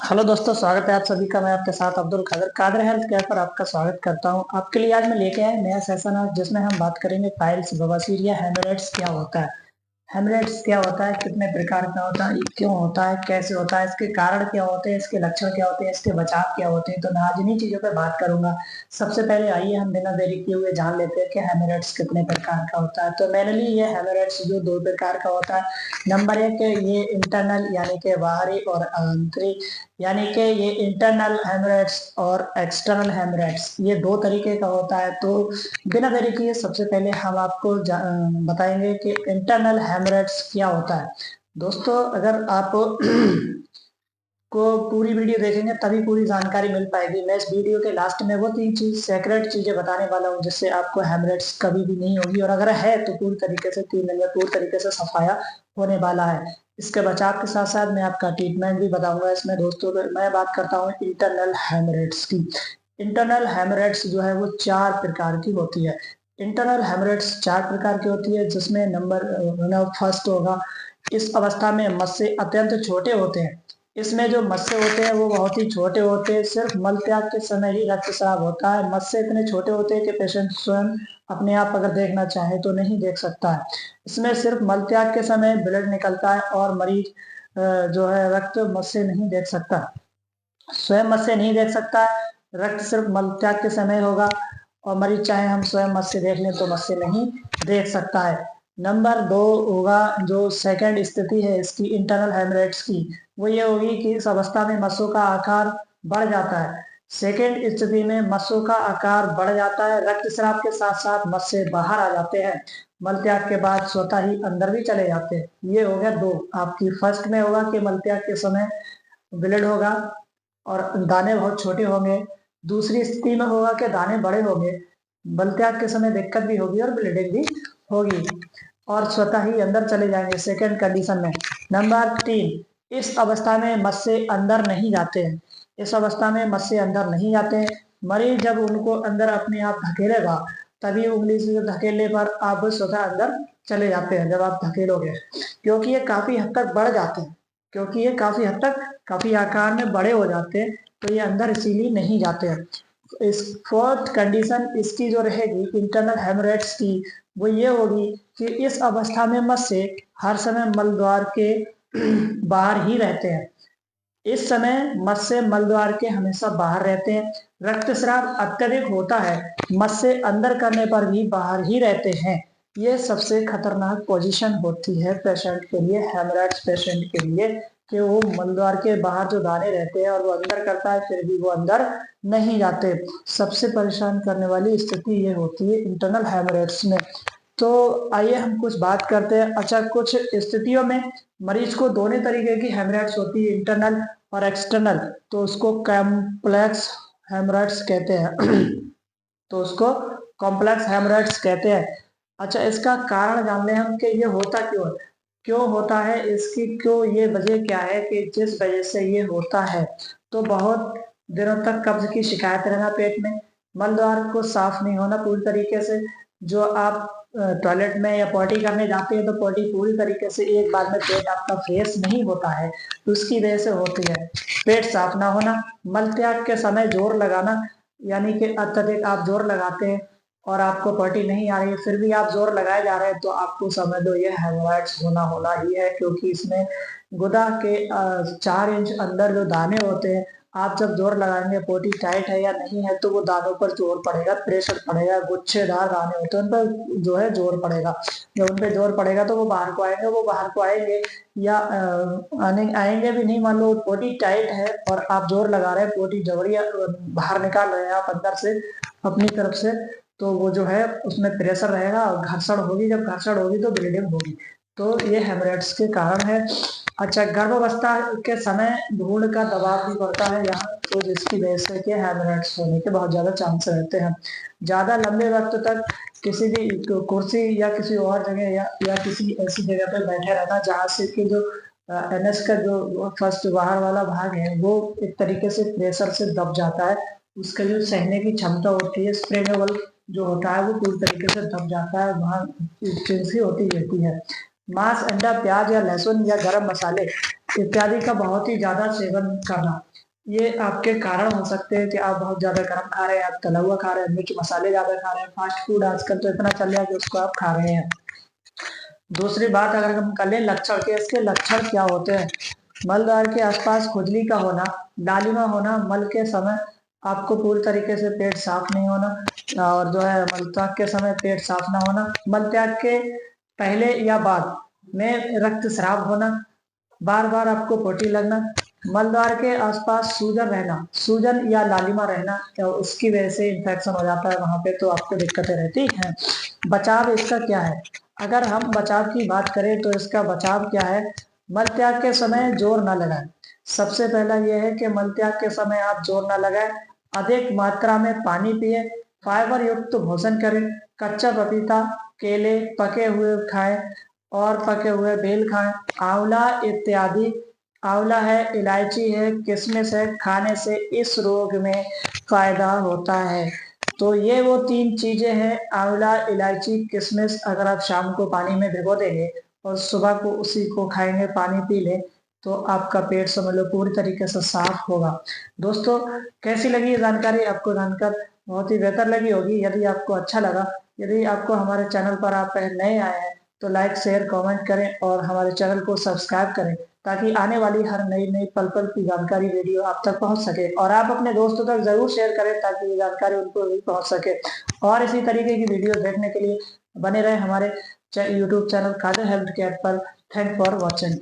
Hello दोस्तों, स्वागत है आप सभी का। मैं आपके साथ अब्दुल कादर कादर हेल्थ केयर पर आपका स्वागत करता हूं। आपके लिए आज मैं लेके आया नया सेशन है जिसमें हम बात करेंगे पाइल्स, बवासीर या हेमोरेट्स क्या होता है। हेमरेट्स क्या होता है, कितने प्रकार का होता है, ये क्यों होता है, कैसे होता है, इसके कारण क्या होते हैं, इसके लक्षण क्या होते हैं, इसके बचाव क्या होते हैं। तो मैं आज इन्हीं चीजों पे बात करूंगा। सबसे पहले आइए हम बिना देरी किए हुए जान लेते हैं कि हेमरेट्स कितने प्रकार का होता है। तो मेनली ये हेमरेट्स जो दो प्रकार का होता है। नंबर एक, ये इंटरनल यानी कि बाहरी, और आंतरिक यानी कि ये इंटरनल हेमरेट्स और एक्सटर्नल हेमरेट्स, ये दो तरीके का होता है। तो बिना देरी किए सबसे पहले हम आपको बताएंगे कि इंटरनल हेमरेट्स क्या होता है। दोस्तों, अगर आप को पूरी वीडियो देखेंगे तभी पूरी जानकारी मिल पाएगी। मैं इस वीडियो के लास्ट में वो तीन चीज सेक्रेट चीजें बताने वाला हूँ जिससे आपको हेमरेट्स कभी भी नहीं होगी, और अगर है तो पूरी तरीके से 3 दिन में पूरी तरीके से सफाया होने वाला है। इसके बचाव के साथ साथ मैं आपका ट्रीटमेंट भी बताऊंगा इसमें। दोस्तों, मैं बात करता हूँ इंटरनल हेमरेट्स की। इंटरनल हेमरेट्स जो है वो 4 प्रकार की होती है। इंटरनल हेमरेट्स 4 प्रकार की होती है, जिसमें नंबर फर्स्ट होगा, इस अवस्था में मस्से अत्यंत छोटे होते हैं। इसमें जो मस्से होते हैं वो बहुत ही छोटे होते हैं। सिर्फ मल त्याग के समय ही रक्तस्राव होता है। मस्से इतने छोटे होते हैं कि पेशेंट स्वयं अपने आप अगर देखना चाहे तो नहीं देख सकता है। इसमें सिर्फ मल त्याग के समय ब्लड निकलता है और मरीज जो है रक्त मस्से नहीं देख सकता, स्वयं मत से नहीं देख सकता है। रक्त सिर्फ मल त्याग के समय होगा, और मरीज चाहे हम स्वयं मत से देख लें तो मत से नहीं देख सकता है। नंबर 2 होगा, जो सेकंड स्थिति है इसकी इंटरनल हेमरेट्स की, वो ये होगी कि इस अवस्था में मस्सों का आकार बढ़ जाता है। सेकंड स्थिति में मस्सों का आकार बढ़ जाता है, रक्तस्राव के साथ साथ मस्से बाहर आ जाते हैं, मल त्याग के बाद स्वतः ही अंदर भी चले जाते हैं। ये हो गया दो आपकी। फर्स्ट में होगा कि मल त्याग के समय ब्लड होगा और दाने बहुत छोटे होंगे। दूसरी स्थिति में होगा कि दाने बड़े होंगे, बल त्याग के समय दिक्कत भी होगी और ब्लीडिंग भी होगी, और स्वतः ही अंदर चले जाएंगे सेकंड कंडीशन में। नंबर 3, इस अवस्था में मस्से अंदर नहीं जाते हैं। इस अवस्था में मस्से अंदर नहीं जाते हैं। मरीज जब उनको अंदर अपने आप धकेलेगा तभी उंगली से धकेलने पर आप स्वतः अंदर चले जाते हैं जब आप धकेलोगे, क्योंकि ये काफी हद तक बढ़ जाते हैं। क्योंकि ये काफी हद तक काफी आकार में बड़े हो जाते हैं, तो ये अंदर इसीलिए नहीं जाते हैं। इस फोर्थ कंडीशन इसकी जो रहेगी इंटरनल हेमरेट्स की, वो ये होगी कि इस अवस्था में मस्से हर समय मल द्वार के बाहर ही रहते हैं। इस समय मस्से मल द्वार के हमेशा बाहर रहते हैं। रक्तस्राव अत्यधिक होता है, मस्से अंदर करने पर भी बाहर ही रहते हैं। ये सबसे खतरनाक पोजीशन होती है पेशेंट के लिए, हेमरेट्स पेशेंट के लिए, कि वो मल द्वार के बाहर जो दाने रहते हैं और वो अंदर करता है फिर भी वो अंदर नहीं जाते। सबसे परेशान करने वाली स्थिति ये होती है इंटरनल हेमरेट्स में। तो आइए हम कुछ बात करते हैं। अच्छा, कुछ स्थितियों में मरीज को दोनों तरीके की हेमरेट्स होती है, इंटरनल और एक्सटर्नल। तो उसको कॉम्प्लेक्स हेमरेट्स कहते हैं तो उसको कॉम्प्लेक्स हेमरेट्स कहते हैं। अच्छा, इसका कारण जान लें हम कि ये होता क्यों है, क्यों होता है, इसकी क्यों, ये वजह क्या है कि जिस वजह से ये होता है। तो बहुत दिनों तक कब्ज की शिकायत रहना पेट में, मल द्वार को साफ नहीं होना पूरी तरीके से, जो आप टॉयलेट में या पॉटी करने जाते हैं तो पॉटी पूरी तरीके से एक बार में पेट आपका फ्रेश नहीं होता है, तो उसकी वजह से होती है। पेट साफ ना होना, मल त्याग के समय जोर लगाना, यानी कि अत्यधिक आप जोर लगाते हैं और आपको पॉटी नहीं आ रही है फिर भी आप जोर लगाए जा रहे हैं, तो आपको समझ लो ये हेमोराइड्स होना होना ही है। क्योंकि इसमें गुदा के 4 इंच अंदर जो दाने होते हैं, आप जब जोर लगाएंगे पोटी टाइट है या नहीं है तो वो दानों पर जोर पड़ेगा, प्रेशर पड़ेगा। गुच्छेदार दाने होते हैं उन पर जो है जोर पड़ेगा। जब उन पर जोर पड़ेगा तो वो बाहर को आएंगे, वो बाहर को आएंगे या आएंगे भी नहीं। मान लो पोटी टाइट है और आप जोर लगा रहे हैं, पोटी जबड़िया बाहर निकाल रहे हैं आप अंदर से अपनी तरफ से, तो वो जो है उसमें प्रेशर रहेगा और घर्षण होगी। जब घर्षण होगी तो ब्लीडिंग होगी। तो ये हेमरेट्स के कारण है। अच्छा, गर्भावस्था के समय भ्रूण का दबाव भी बढ़ता है यहाँ, तो जिसकी वजह से कि हेमरेट्स होने के बहुत ज्यादा चांस रहते हैं। ज्यादा लंबे वक्त तक किसी भी कुर्सी या किसी और जगह या किसी ऐसी जगह पर बैठे रहना जहाँ से कि जो एनएस का जो फर्स्ट बाहर वाला भाग है वो एक तरीके से प्रेशर से दब जाता है। उसका जो सहने की क्षमता होती है, स्प्रेनेबल जो होता है, वो पूरी तरीके से दब जाता है, वहाँ चिंसी होती रहती है। मांस, अंडा, प्याज या लहसुन या गरम मसाले इत्यादि का बहुत ही ज्यादा सेवन करना, ये आपके कारण हो सकते हैं कि आप बहुत ज़्यादा गर्म खा रहे हैं, आप तला हुआ खा रहे हैं, मिर्च मसाले ज़्यादा खा रहे हैं, फास्ट फूड आजकल तो इतना चल रहा है कि उसको आप खा रहे हैं। दूसरी बात अगर हम कर लें लक्षण के, इसके लक्षण क्या होते हैं? मल द्वार के आसपास खुजली का होना, लालिमा होना, मल के समय आपको पूरी तरीके से पेट साफ नहीं होना, और जो है मलत्याग के समय पेट साफ ना होना, मलत्याग के पहले या बाद में रक्तस्राव होना, बार बार आपको पोटी लगना, मल द्वार के आसपास सूजन रहना, सूजन या लालिमा रहना, या उसकी वजह से इन्फेक्शन हो जाता है वहां पे, तो आपको दिक्कतें रहती हैं। बचाव इसका क्या है? अगर हम बचाव की बात करें तो इसका बचाव क्या है? मल त्याग के समय जोर न लगाएं। सबसे पहला यह है कि मल त्याग के समय आप जोर न लगाएं, अधिक मात्रा में पानी पिए, फाइबर युक्त भोजन करें, कच्चा पपीता, केले, पके हुए खाएं और पके हुए बेल खाएं, आंवला इत्यादि। आंवला है, इलायची है, किशमिश है, खाने से इस रोग में फायदा होता है। तो ये वो 3 चीजें हैं, आंवला, इलायची, किशमिश। अगर आप शाम को पानी में भिगो देंगे और सुबह को उसी को खाएंगे, पानी पी लें, तो आपका पेट समझ लो पूरी तरीके से साफ होगा। दोस्तों, कैसी लगी ये जानकारी? आपको जानकर बहुत ही बेहतर लगी होगी। यदि आपको अच्छा लगा, यदि आपको हमारे चैनल पर आप नए आए हैं, तो लाइक शेयर कमेंट करें और हमारे चैनल को सब्सक्राइब करें, ताकि आने वाली हर नई नई पल पल की जानकारी वीडियो आप तक पहुंच सके। और आप अपने दोस्तों तक जरूर शेयर करें ताकि ये जानकारी उनको भी पहुंच सके। और इसी तरीके की वीडियो देखने के लिए बने रहे हमारे YouTube channel Khadir health care पर। Thank for watching.